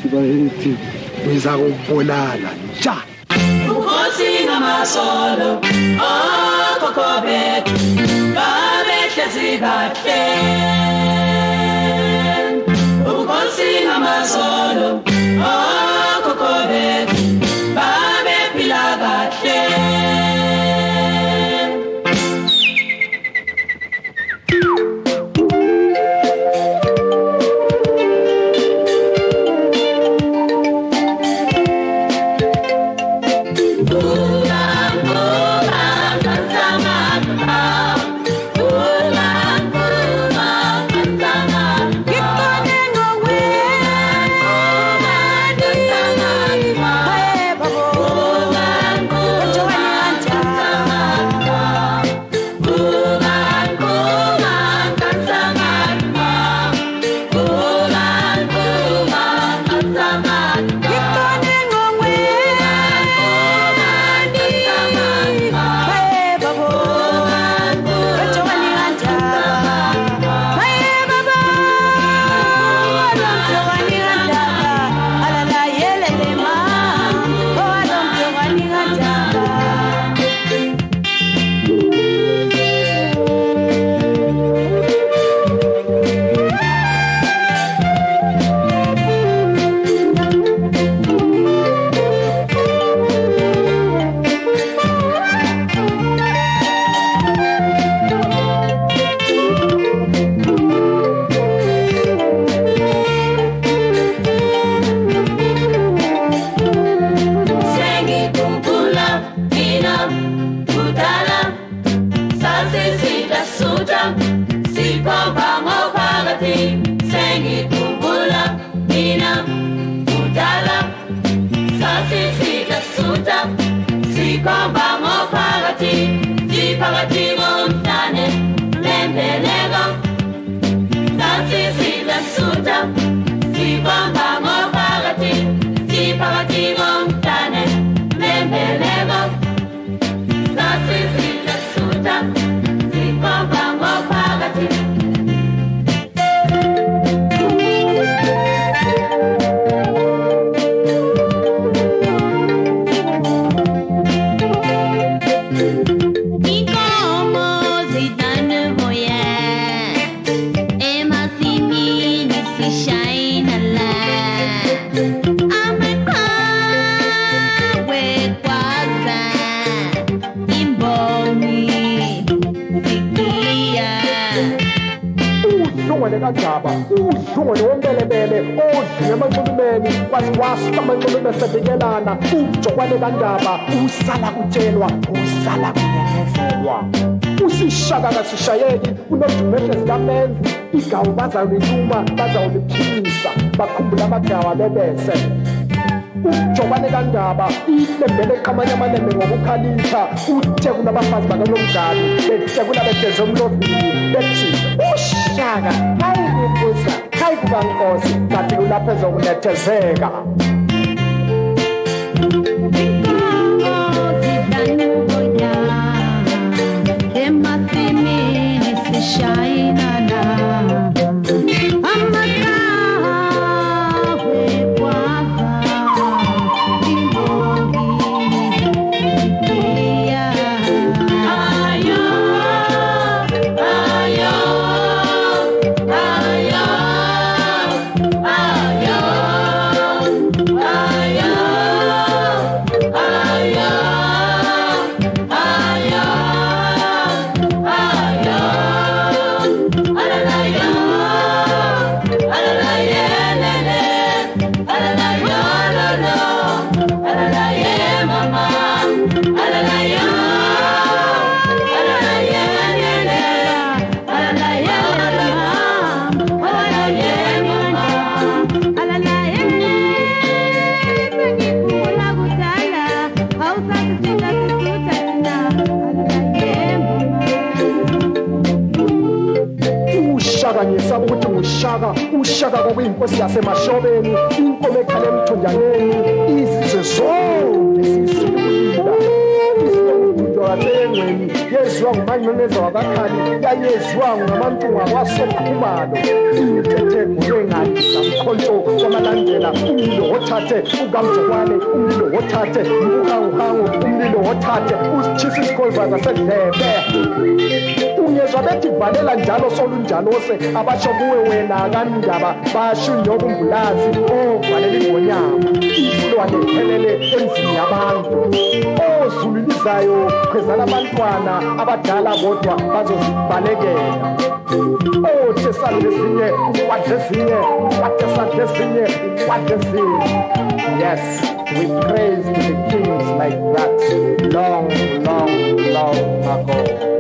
uba anything ngiza kubulala nja ukhosi ngamasolo okhokho bethu babehlezi kahle ukhosi ngamasolo okhokho bethu babephila kahle usala kutshelwa usala kunyenyezelwa usishaka kasishayeki unodumehle zikamenzi igawu bazawuliluma bazawuliphilisa bakhumbula amagawa bebese ujobane kandaba ilembele eqamanye amalembe ngokukhalipha utheku nabafazi bakanomdali betekula bedeze umlovini bethi ushaka hayi kubuza hayi kukankosi kanti ulapho ezokunethezeka ushaka kwakuyinkosi yasemashobeni inkomo ekhale emthonjaneni izizwe zonke sisibuyila isiyokududwa ngasengweni yezwa ngumanyoneza wakakhali yayezwa ngabantu ngakwasokhumalo imithetheko engani samkhonto kwamalandela umlilo wothathe ukamjokwane umlilo wothathe ubuhanguhangu umlilo wothathe usitshisa isikhova zasedlebe ungezwa bethi valela njalo solunjalose abasho kuwe wena kandaba basho nyobumbulazi ovalela ingonyama isilwane phelele emzini yabantu ozululizayo khwezana abantwana abadala bodwa bazozibalekela othesana lezinye ukwadlezinye ukwadlesadlezinye ukwadlezinye. Yes, we praised the kings like that long ago.